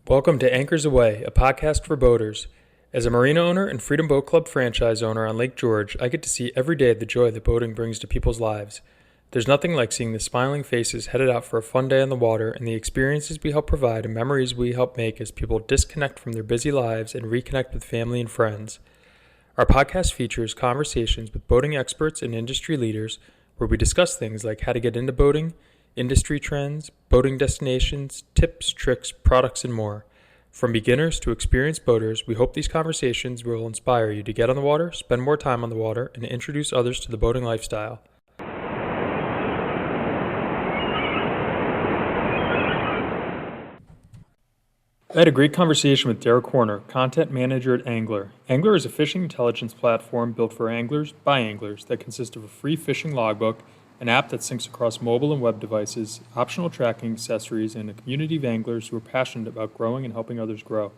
Welcome to Anchors Away, a podcast for boaters. As a marina owner and Freedom Boat Club franchise owner on Lake George, I get to see every day the joy that boating brings to people's lives. There's nothing like seeing the smiling faces headed out for a fun day on the water and the experiences we help provide and memories we help make as people disconnect from their busy lives and reconnect with family and friends. Our podcast features conversations with boating experts and industry leaders where we discuss things like how to get into boating, industry trends, boating destinations, tips, tricks, products, and more. From beginners to experienced boaters, we hope these conversations will inspire you to get on the water, spend more time on the water, and introduce others to the boating lifestyle. I had a great conversation with Derek Horner, content manager at ANGLR. ANGLR is a fishing intelligence platform built for anglers by anglers that consists of a free fishing logbook, an app that syncs across mobile and web devices, optional tracking accessories, and a community of anglers who are passionate about growing and helping others grow.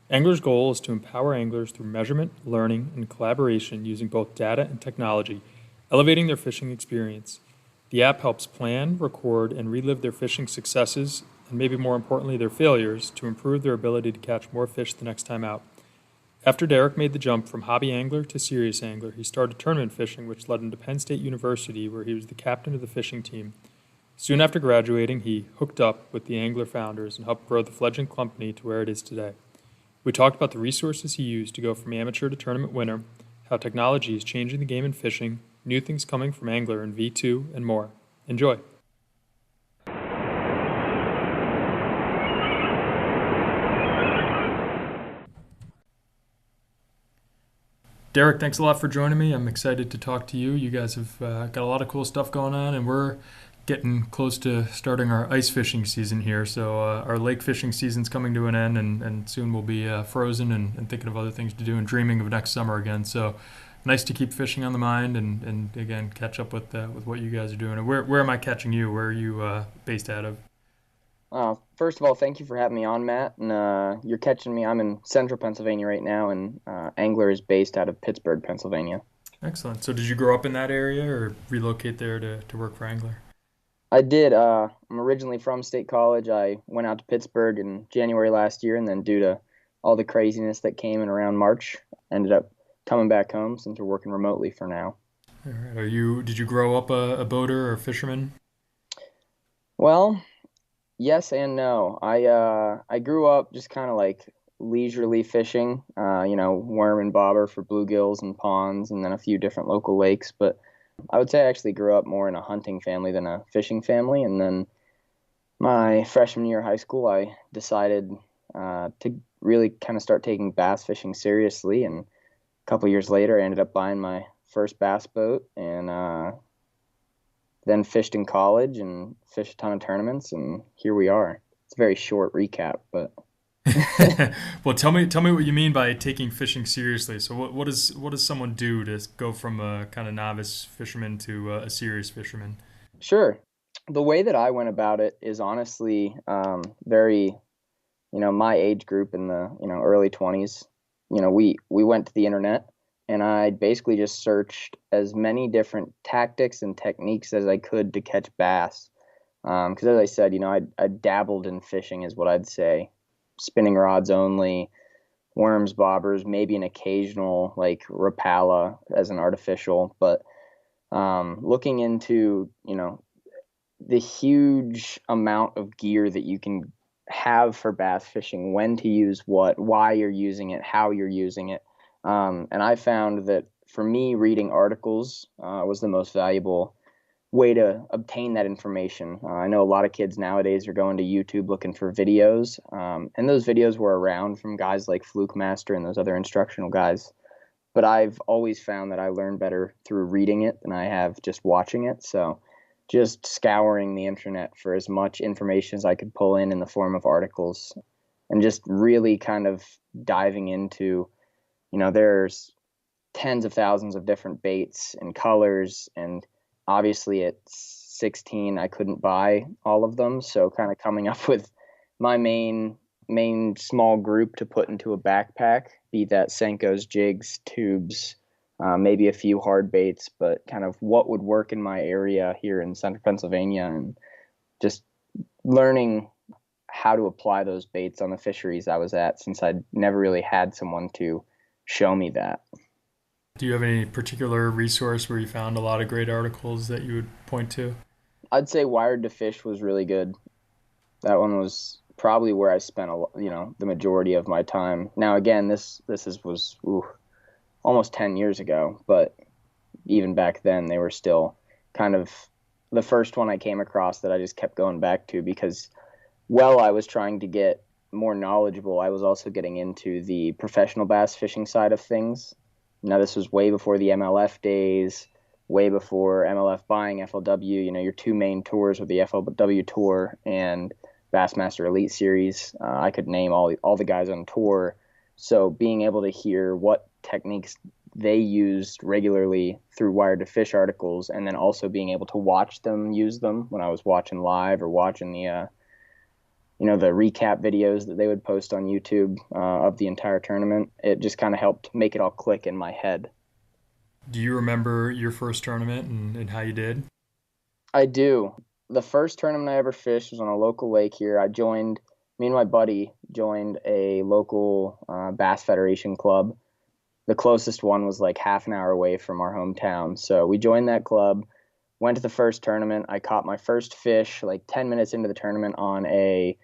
ANGLR's goal is to empower anglers through measurement, learning, and collaboration using both data and technology, elevating their fishing experience. The app helps plan, record, and relive their fishing successes, and maybe more importantly, their failures, to improve their ability to catch more fish the next time out. After Derek made the jump from hobby angler to serious angler, he started tournament fishing, which led him to Penn State University, where he was the captain of the fishing team. Soon after graduating, he hooked up with the ANGLR founders and helped grow the fledgling company to where it is today. We talked about the resources he used to go from amateur to tournament winner, how technology is changing the game in fishing, new things coming from ANGLR and V2, and more. Enjoy. Derek, thanks a lot for joining me. I'm excited to talk to you. You guys have got a lot of cool stuff going on, and we're getting close to starting our ice fishing season here. So our lake fishing season's coming to an end, and soon we'll be frozen and thinking of other things to do and dreaming of next summer again. So nice to keep fishing on the mind and again, catch up with what you guys are doing. And where am I catching you? Where are you based out of? First of all, thank you for having me on, Matt. And you're catching me. I'm in central Pennsylvania right now, and ANGLR is based out of Pittsburgh, Pennsylvania. Excellent. So did you grow up in that area or relocate there to work for ANGLR? I did. I'm originally from State College. I went out to Pittsburgh in January last year, and then due to all the craziness that came in around March, ended up coming back home since we're working remotely for now. All right. Did you grow up a boater or fisherman? Well, yes and no. I grew up just kind of like leisurely fishing, worm and bobber for bluegills and ponds, and then a few different local lakes. But I would say I actually grew up more in a hunting family than a fishing family. And then my freshman year of high school, I decided to really kind of start taking bass fishing seriously. And a couple years later, I ended up buying my first bass boat and then fished in college and fished a ton of tournaments, and here we are. It's a very short recap, but Well, tell me what you mean by taking fishing seriously. So what does someone do to go from a kind of novice fisherman to a serious fisherman? sure. The way that I went about it is honestly very, my age group in the, early 20s. We went to the internet and I basically just searched as many different tactics and techniques as I could to catch bass. Because as I said, I dabbled in fishing is what I'd say. Spinning rods only, worms, bobbers, maybe an occasional like Rapala as an artificial. But looking into, the huge amount of gear that you can have for bass fishing, when to use what, why you're using it, how you're using it. And I found that for me, reading articles was the most valuable way to obtain that information. I know a lot of kids nowadays are going to YouTube looking for videos, and those videos were around from guys like Fluke Master and those other instructional guys. But I've always found that I learn better through reading it than I have just watching it. So just scouring the internet for as much information as I could pull in the form of articles and just really kind of diving into, there's tens of thousands of different baits and colors, and obviously at 16 I couldn't buy all of them, so kind of coming up with my main small group to put into a backpack, be that Senkos, jigs, tubes, maybe a few hard baits, but kind of what would work in my area here in central Pennsylvania, and just learning how to apply those baits on the fisheries I was at, since I'd never really had someone to show me that. Do you have any particular resource where you found a lot of great articles that you would point to? I'd say Wired to Fish was really good. That one was probably where I spent the majority of my time. Now again, this was almost 10 years ago, but even back then they were still kind of the first one I came across that I just kept going back to, because while I was trying to get more knowledgeable, I was also getting into the professional bass fishing side of things. Now, this was way before the MLF days, way before MLF buying FLW. Your two main tours were the FLW Tour and Bassmaster Elite Series. I could name all the guys on tour. So being able to hear what techniques they used regularly through Wired to Fish articles, and then also being able to watch them use them when I was watching live or watching the recap videos that they would post on YouTube of the entire tournament. It just kind of helped make it all click in my head. Do you remember your first tournament and how you did? I do. The first tournament I ever fished was on a local lake here. Me and my buddy joined a local Bass Federation club. The closest one was like half an hour away from our hometown. So we joined that club, went to the first tournament. I caught my first fish like 10 minutes into the tournament on a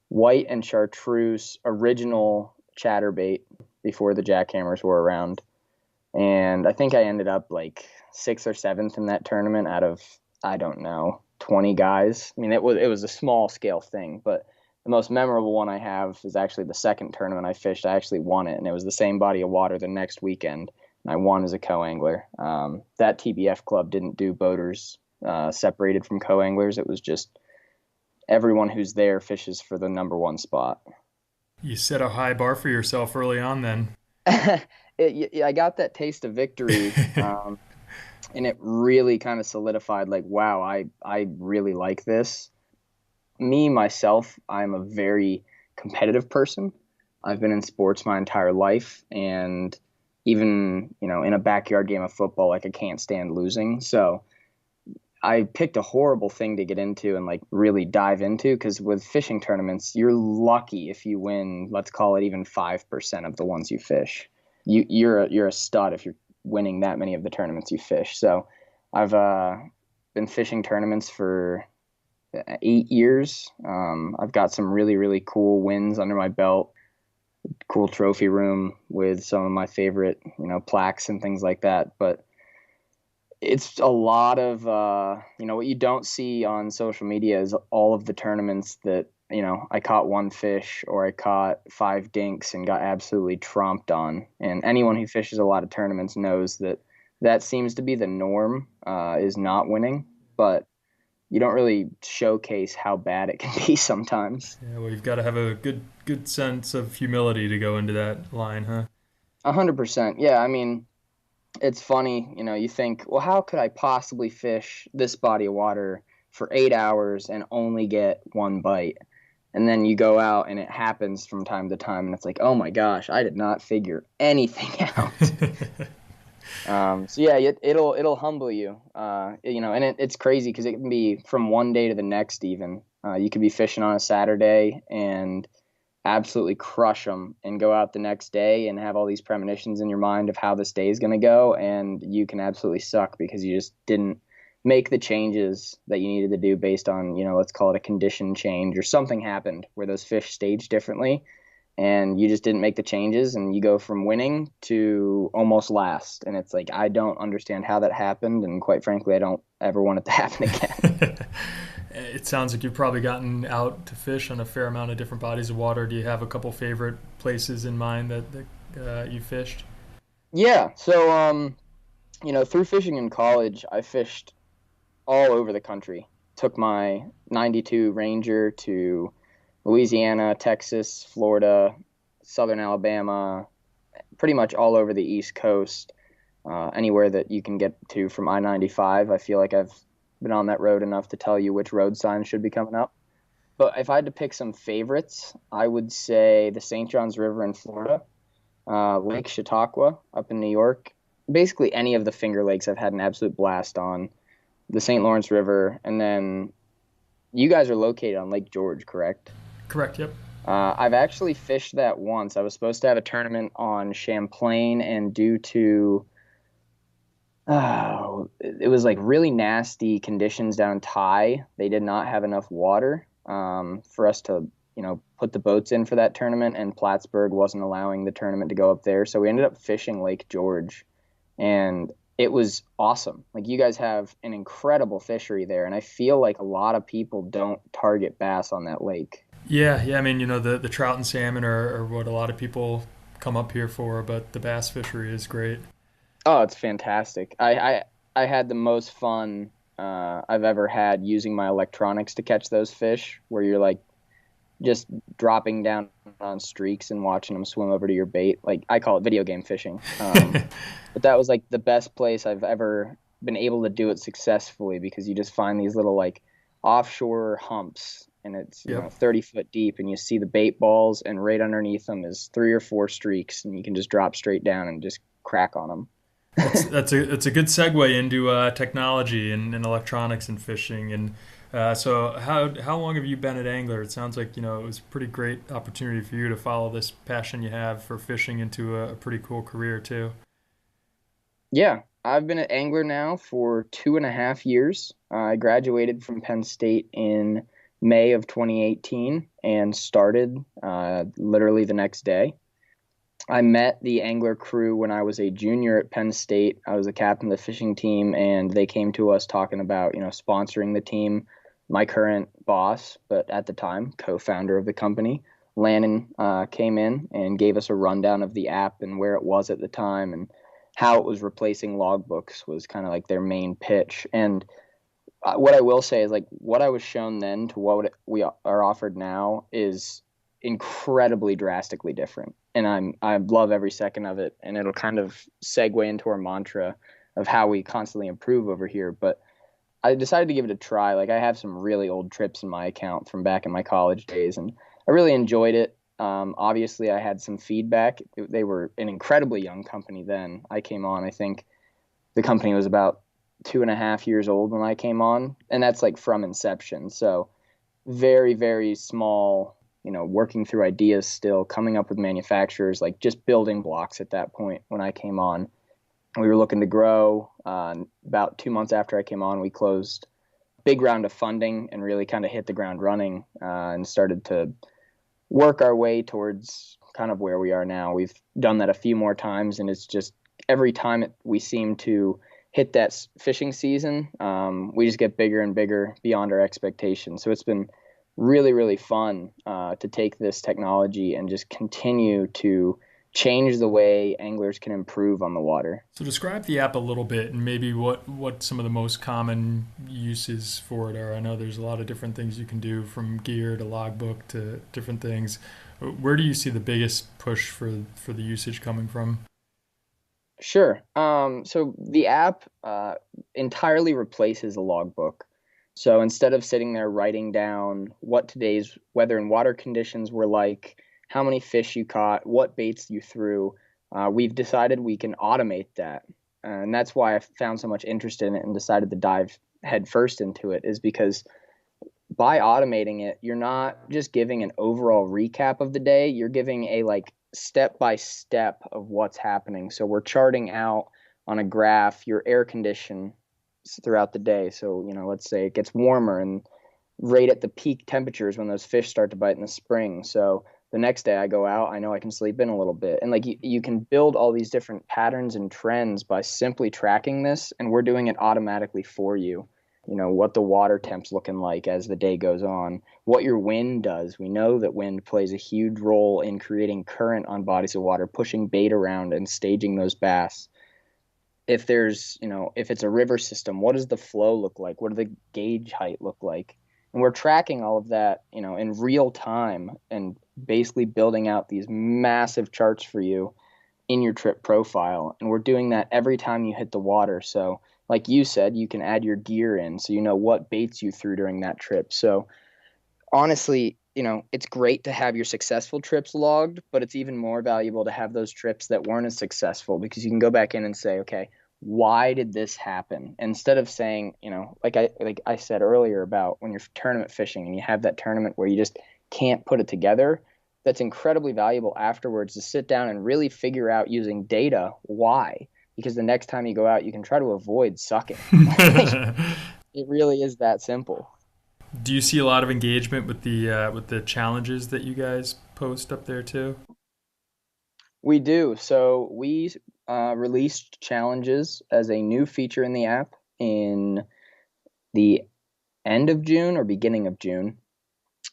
white and chartreuse original chatterbait before the jackhammers were around. And I think I ended up like 6th or 7th in that tournament out of, I don't know, 20 guys. I mean, it was a small scale thing, but the most memorable one I have is actually the second tournament I fished. I actually won it, and it was the same body of water the next weekend, and I won as a co-angler. That TBF club didn't do boaters separated from co-anglers. It was just everyone who's there fishes for the number one spot. You set a high bar for yourself early on then. I got that taste of victory, and it really kind of solidified, like, wow, I really like this. Me, myself, I'm a very competitive person. I've been in sports my entire life, and even, in a backyard game of football, like, I can't stand losing. So I picked a horrible thing to get into and like really dive into, because with fishing tournaments, you're lucky if you win, let's call it even 5% of the ones you fish. You're a stud if you're winning that many of the tournaments you fish. So I've been fishing tournaments for 8 years. I've got some really, really cool wins under my belt, cool trophy room with some of my favorite, plaques and things like that. But it's a lot of, what you don't see on social media is all of the tournaments that, I caught one fish or I caught 5 dinks and got absolutely tromped on. And anyone who fishes a lot of tournaments knows that seems to be the norm, is not winning. But you don't really showcase how bad it can be sometimes. Yeah, well, you've got to have a good sense of humility to go into that line, huh? 100%. Yeah, I mean, it's funny, you think, well, how could I possibly fish this body of water for 8 hours and only get one bite? And then you go out and it happens from time to time, and it's like, oh my gosh, I did not figure anything out. So yeah, it'll humble you, and it's crazy because it can be from one day to the next. Even you could be fishing on a Saturday and absolutely crush them, and go out the next day and have all these premonitions in your mind of how this day is going to go, and you can absolutely suck because you just didn't make the changes that you needed to do based on, let's call it a condition change, or something happened where those fish staged differently, and you just didn't make the changes, and you go from winning to almost last. And it's like, I don't understand how that happened, and quite frankly, I don't ever want it to happen again. It sounds like you've probably gotten out to fish on a fair amount of different bodies of water. Do you have a couple favorite places in mind that you fished? Yeah, so through fishing in college, I fished all over the country. Took my 92 Ranger to Louisiana, Texas, Florida, Southern Alabama, pretty much all over the East Coast, anywhere that you can get to from I-95. I feel like I've been on that road enough to tell you which road signs should be coming up. But if I had to pick some favorites, I would say the St. Johns River in Florida, Lake Chautauqua up in New York. Basically any of the Finger Lakes I've had an absolute blast on. The St. Lawrence River, and then you guys are located on Lake George, correct? Correct. Yep. I've actually fished that once. I was supposed to have a tournament on Champlain, and due to it was like really nasty conditions down Thai. They did not have enough water for us to, put the boats in for that tournament, and Plattsburgh wasn't allowing the tournament to go up there. So we ended up fishing Lake George, and it was awesome. Like you guys have an incredible fishery there, and I feel like a lot of people don't target bass on that lake. Yeah, yeah. I mean, the trout and salmon are what a lot of people come up here for, but the bass fishery is great. Oh, it's fantastic. I had the most fun I've ever had using my electronics to catch those fish, where you're like just dropping down on streaks and watching them swim over to your bait. Like I call it video game fishing. But that was like the best place I've ever been able to do it successfully, because you just find these little like offshore humps, and it's, Yep. 30 foot deep, and you see the bait balls, and right underneath them is 3 or 4 streaks, and you can just drop straight down and just crack on them. That's a good segue into technology and electronics and fishing. And so, how long have you been at Angler? It sounds like it was a pretty great opportunity for you to follow this passion you have for fishing into a pretty cool career too. Yeah, I've been at Angler now for 2.5 years. I graduated from Penn State in May of 2018 and started literally the next day. I met the Angler crew when I was a junior at Penn State. I was a captain of the fishing team, and they came to us talking about, sponsoring the team. My current boss, but at the time, co-founder of the company, Lannon, came in and gave us a rundown of the app and where it was at the time, and how it was replacing logbooks was kind of like their main pitch. And what I will say is, like, what I was shown then to what we are offered now is incredibly drastically different, and I love every second of it. And it'll kind of segue into our mantra of how we constantly improve over here. But I decided to give it a try. Like I have some really old trips in my account from back in my college days, and I really enjoyed it. Obviously, I had some feedback. They were an incredibly young company then. I came on, I think the company was about 2.5 years old when I came on, and that's like from inception. So very, very small, working through ideas still, coming up with manufacturers, like just building blocks at that point when I came on. We were looking to grow. About 2 months after I came on, we closed a big round of funding and really kind of hit the ground running, and started to work our way towards kind of where we are now. We've done that a few more times, and it's just every time we seem to hit that fishing season, we just get bigger and bigger beyond our expectations. So it's been really, really fun to take this technology and just continue to change the way anglers can improve on the water. So describe the app a little bit and maybe what some of the most common uses for it are. I know there's a lot of different things you can do from gear to logbook to different things. Where do you see the biggest push for the usage coming from? Sure. So the app entirely replaces a logbook. So instead of sitting there writing down what today's weather and water conditions were like, how many fish you caught, what baits you threw, we've decided we can automate that. And that's why I found so much interest in it and decided to dive headfirst into it, is because by automating it, you're not just giving an overall recap of the day, you're giving a like step by step of what's happening. So we're charting out on a graph your air condition throughout the day. So, let's say it gets warmer, and right at the peak temperatures when those fish start to bite in the spring. So the next day I go out, I know I can sleep in a little bit. And like you can build all these different patterns and trends by simply tracking this, and we're doing it automatically for you. What the water temp's looking like as the day goes on, what your wind does. We know that wind plays a huge role in creating current on bodies of water, pushing bait around and staging those bass. If it's a river system, what does the flow look like? What does the gauge height look like? And we're tracking all of that, in real time, and basically building out these massive charts for you in your trip profile. And we're doing that every time you hit the water. So like you said, you can add your gear in so you know what baits you threw during that trip. So honestly, it's great to have your successful trips logged, but it's even more valuable to have those trips that weren't as successful, because you can go back in and say, okay, why did this happen? Instead of saying, like I said earlier about when you're tournament fishing and you have that tournament where you just can't put it together, that's incredibly valuable afterwards to sit down and really figure out using data why. Because the next time you go out, you can try to avoid sucking. It really is that simple. Do you see a lot of engagement with the challenges that you guys post up there too? We do. So we released challenges as a new feature in the app in the end of June or beginning of June.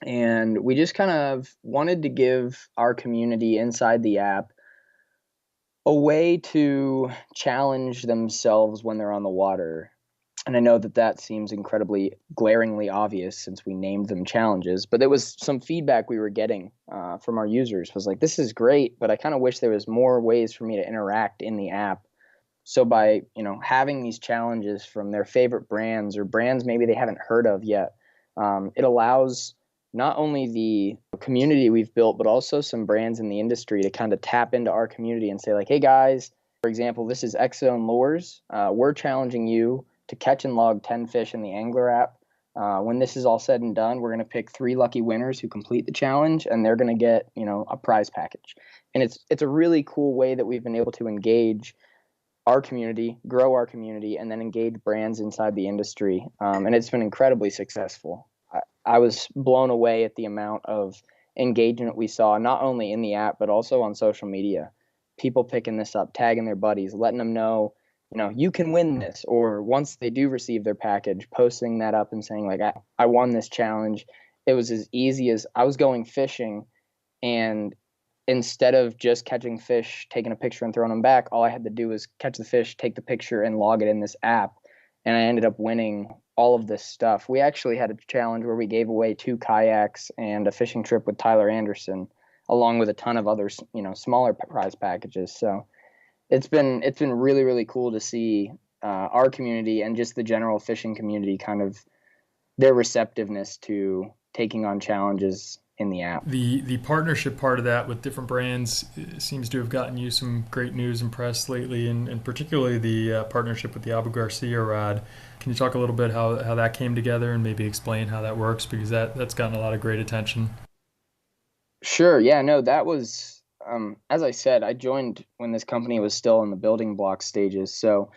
And we just kind of wanted to give our community inside the app a way to challenge themselves when they're on the water. And I know that that seems incredibly glaringly obvious since we named them challenges, but there was some feedback we were getting from our users was like, this is great, but I kind of wish there was more ways for me to interact in the app. So by, having these challenges from their favorite brands or brands maybe they haven't heard of yet, it allows not only the community we've built, but also some brands in the industry to kind of tap into our community and say like, hey guys, for example, this is X Zone Lures. We're challenging you to catch and log 10 fish in the ANGLR app. When this is all said and done, we're going to pick 3 lucky winners who complete the challenge, and they're going to get, a prize package. And it's a really cool way that we've been able to engage our community, grow our community, and then engage brands inside the industry. And it's been incredibly successful. I was blown away at the amount of engagement we saw, not only in the app, but also on social media. People picking this up, tagging their buddies, letting them know, you can win this. Or once they do receive their package, posting that up and saying, like, I won this challenge. It was as easy as I was going fishing, and instead of just catching fish, taking a picture and throwing them back, all I had to do was catch the fish, take the picture, and log it in this app. And I ended up winning all of this stuff. We actually had a challenge where we gave away 2 kayaks and a fishing trip with Tyler Anderson, along with a ton of other, smaller prize packages. So it's been really, really cool to see our community and just the general fishing community kind of their receptiveness to taking on challenges in the app. The partnership part of that with different brands seems to have gotten you some great news and press lately, and particularly the partnership with the Abu Garcia rod. Can you talk a little bit how that came together and maybe explain how that works, because that's gotten a lot of great attention. Sure. Yeah, no, that was, as I said, I joined when this company was still in the building block stages. So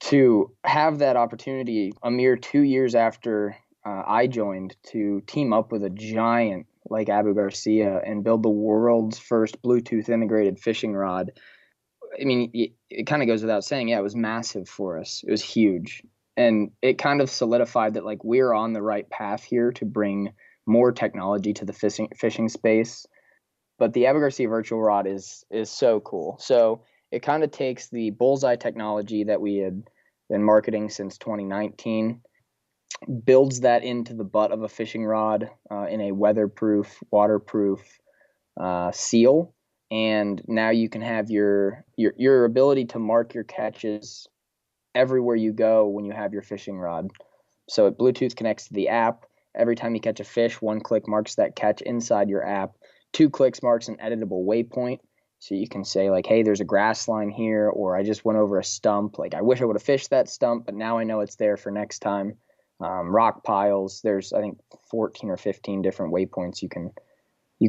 to have that opportunity a mere 2 years after I joined to team up with a giant like Abu Garcia and build the world's first Bluetooth integrated fishing rod. I mean, it kind of goes without saying, yeah, it was massive for us. It was huge. And it kind of solidified that like we're on the right path here to bring more technology to the fishing space. But the Abu Garcia virtual rod is so cool. So it kind of takes the bullseye technology that we had been marketing since 2019, builds that into the butt of a fishing rod in a weatherproof, waterproof seal, and now you can have your ability to mark your catches everywhere you go when you have your fishing rod. So it Bluetooth connects to the app. Every time you catch a fish, 1 click marks that catch inside your app. 2 clicks marks an editable waypoint. So you can say like, hey, there's a grass line here, or I just went over a stump. Like I wish I would have fished that stump, but now I know it's there for next time. Rock piles. There's I think 14 or 15 different waypoints you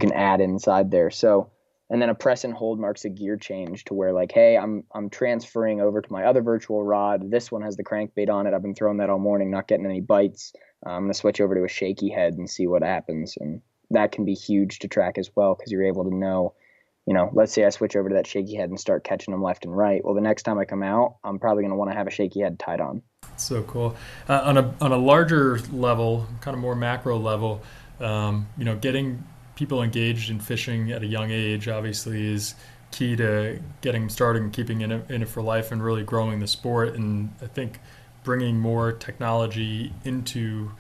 can add inside there. So, and then a press and hold marks a gear change to where like, hey, I'm transferring over to my other virtual rod. This one has the crankbait on it. I've been throwing that all morning, not getting any bites. I'm gonna switch over to a shaky head and see what happens, and that can be huge to track as well because you're able to know. Let's say I switch over to that shaky head and start catching them left and right. Well, the next time I come out, I'm probably going to want to have a shaky head tied on. So cool. On a larger level, kind of more macro level, getting people engaged in fishing at a young age obviously is key to getting them started and keeping in it for life and really growing the sport. And I think bringing more technology into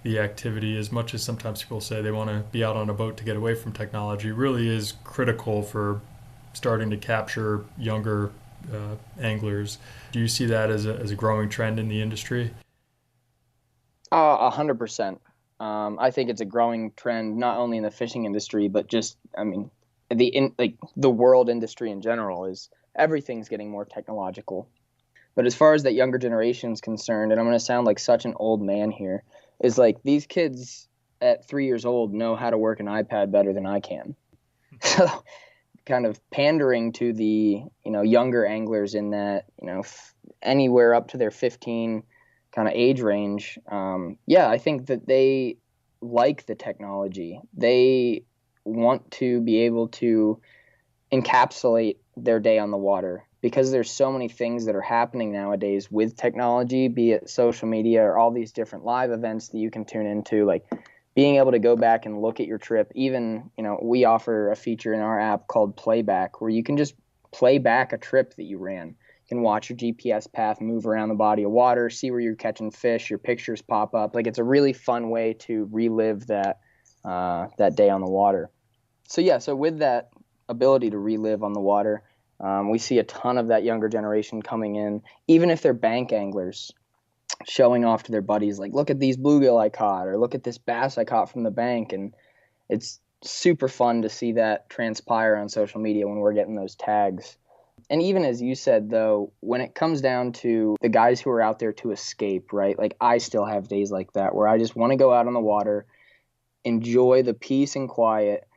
the activity, as much as sometimes people say they want to be out on a boat to get away from technology, really is critical for starting to capture younger anglers. Do you see that as a growing trend in the industry? 100%. I think it's a growing trend, not only in the fishing industry, but just, I mean, the world industry in general is everything's getting more technological. But as far as that younger generation is concerned, and I'm going to sound like such an old man here, is like these kids at 3 years old know how to work an iPad better than I can. So kind of pandering to the, younger anglers in that, anywhere up to their 15 kind of age range. Yeah, I think that they like the technology. They want to be able to encapsulate their day on the water because there's so many things that are happening nowadays with technology, be it social media or all these different live events that you can tune into, like being able to go back and look at your trip. Even, we offer a feature in our app called Playback where you can just play back a trip that you ran. You can watch your GPS path move around the body of water, see where you're catching fish, your pictures pop up. Like, it's a really fun way to relive that day on the water. So yeah, so with that ability to relive on the water, we see a ton of that younger generation coming in, even if they're bank anglers, showing off to their buddies, like, look at these bluegill I caught, or look at this bass I caught from the bank. And it's super fun to see that transpire on social media when we're getting those tags. And even as you said, though, when it comes down to the guys who are out there to escape, right? Like, I still have days like that where I just want to go out on the water, enjoy the peace and quiet.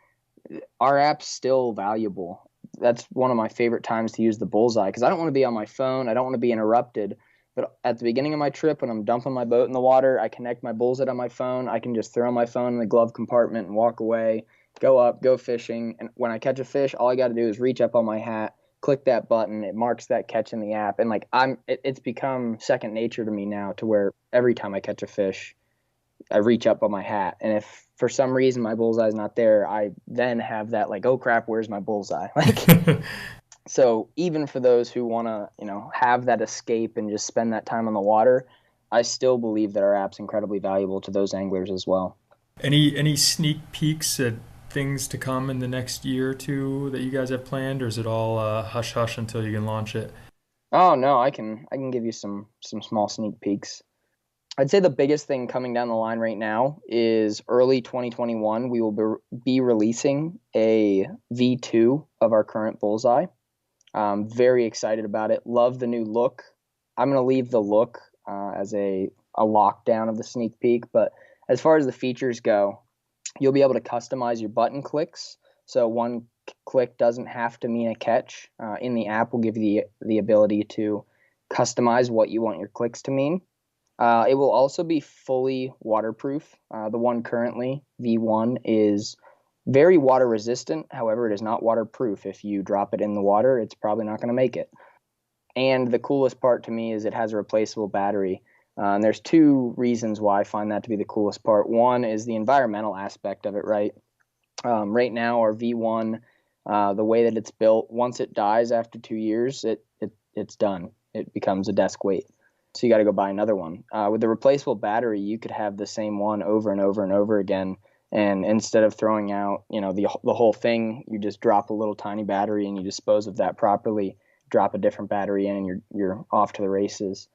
Our app's still valuable. That's one of my favorite times to use the bullseye because I don't want to be on my phone. I don't want to be interrupted. But at the beginning of my trip, when I'm dumping my boat in the water, I connect my bullseye on my phone. I can just throw my phone in the glove compartment and walk away, go up, go fishing. And when I catch a fish, all I got to do is reach up on my hat, click that button. It marks that catch in the app. And like it's become second nature to me now, to where every time I catch a fish, I reach up on my hat. And if for some reason my bullseye's not there, I then have that, like, oh crap, where's my bullseye? Like, so even for those who want to, have that escape and just spend that time on the water, I still believe that our app's incredibly valuable to those anglers as well. Any sneak peeks at things to come in the next year or two that you guys have planned, or is it all hush hush until you can launch it? Oh no, I can give you some small sneak peeks. I'd say the biggest thing coming down the line right now is early 2021. We will be releasing a V2 of our current bullseye. Very excited about it. Love the new look. I'm going to leave the look as a lockdown of the sneak peek. But as far as the features go, you'll be able to customize your button clicks. So one click doesn't have to mean a catch. In the app, we'll give you the ability to customize what you want your clicks to mean. It will also be fully waterproof. The one currently, V1, is very water resistant. However, it is not waterproof. If you drop it in the water, it's probably not going to make it. And the coolest part to me is it has a replaceable battery. And there's two reasons why I find that to be the coolest part. One is the environmental aspect of it, right? Right now, our V1, the way that it's built, once it dies after 2 years, it's done. It becomes a desk weight. So you got to go buy another one. With the replaceable battery, you could have the same one over and over and over again. And instead of throwing out, the whole thing, you just drop a little tiny battery and you dispose of that properly. Drop a different battery in, and you're off to the races.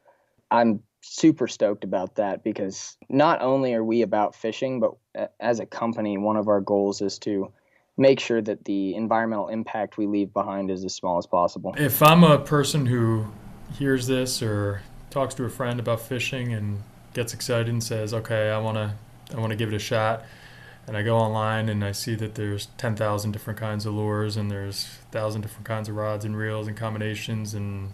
I'm super stoked about that because not only are we about fishing, but as a company, one of our goals is to make sure that the environmental impact we leave behind is as small as possible. If I'm a person who hears this or talks to a friend about fishing and gets excited and says, "Okay, I want to give it a shot," and I go online and I see that there's 10,000 different kinds of lures and there's 1,000 different kinds of rods and reels and combinations, and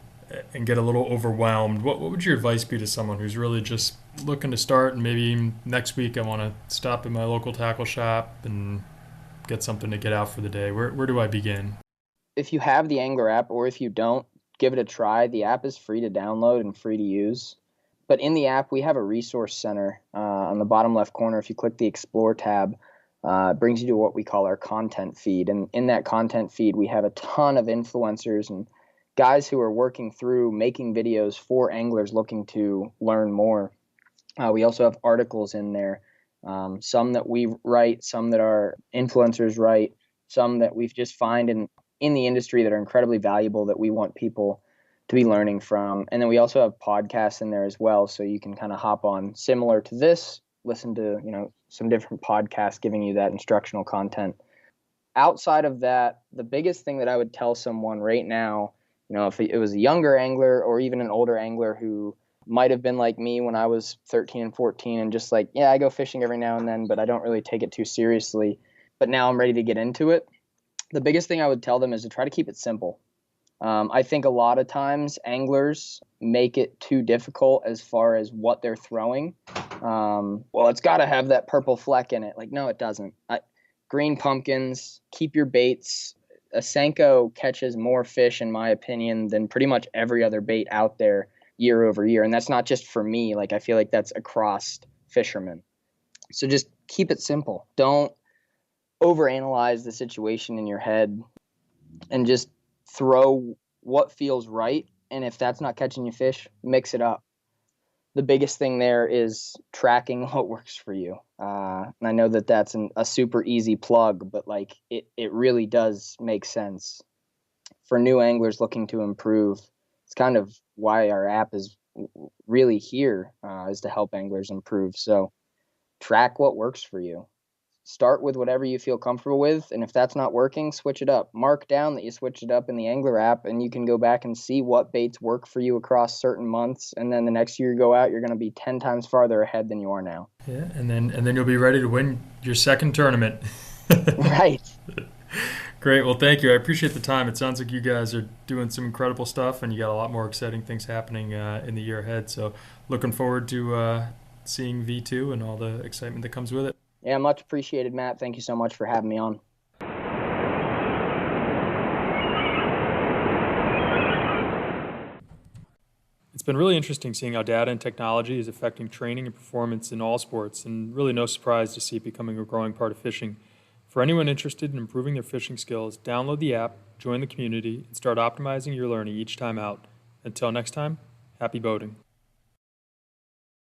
get a little overwhelmed, what would your advice be to someone who's really just looking to start, and maybe next week I want to stop at my local tackle shop and get something to get out for the day? Where do I begin? If you have the ANGLR app, or if you don't, give it a try. The app is free to download and free to use. But in the app, we have a resource center on the bottom left corner. If you click the Explore tab, it brings you to what we call our content feed. And in that content feed, we have a ton of influencers and guys who are working through making videos for anglers looking to learn more. We also have articles in there, some that we write, some that our influencers write, some that we've just find in the industry that are incredibly valuable that we want people to be learning from. And then we also have podcasts in there as well, so you can kind of hop on similar to this, listen to, some different podcasts giving you that instructional content. Outside of that, the biggest thing that I would tell someone right now, if it was a younger angler or even an older angler who might have been like me when I was 13 and 14 and just like, yeah, I go fishing every now and then, but I don't really take it too seriously. But now I'm ready to get into it. The biggest thing I would tell them is to try to keep it simple. I think a lot of times anglers make it too difficult as far as what they're throwing. Well, it's got to have that purple fleck in it. Like, no, it doesn't. Green pumpkins, keep your baits. A Senko catches more fish, in my opinion, than pretty much every other bait out there year over year. And that's not just for me. Like, I feel like that's across fishermen. So just keep it simple. Don't overanalyze the situation in your head and just throw what feels right. And if that's not catching you fish, mix it up. The biggest thing there is tracking what works for you. And I know that that's a super easy plug, but like it really does make sense for new anglers looking to improve. It's kind of why our app is really here, is to help anglers improve. So track what works for you. Start with whatever you feel comfortable with, and if that's not working, switch it up. Mark down that you switched it up in the ANGLR app, and you can go back and see what baits work for you across certain months, and then the next year you go out, you're going to be 10 times farther ahead than you are now. Yeah, and then you'll be ready to win your second tournament. Right. Great. Well, thank you. I appreciate the time. It sounds like you guys are doing some incredible stuff, and you got a lot more exciting things happening in the year ahead. So looking forward to seeing V2 and all the excitement that comes with it. Yeah, much appreciated, Matt. Thank you so much for having me on. It's been really interesting seeing how data and technology is affecting training and performance in all sports, and really no surprise to see it becoming a growing part of fishing. For anyone interested in improving their fishing skills, download the app, join the community, and start optimizing your learning each time out. Until next time, happy boating.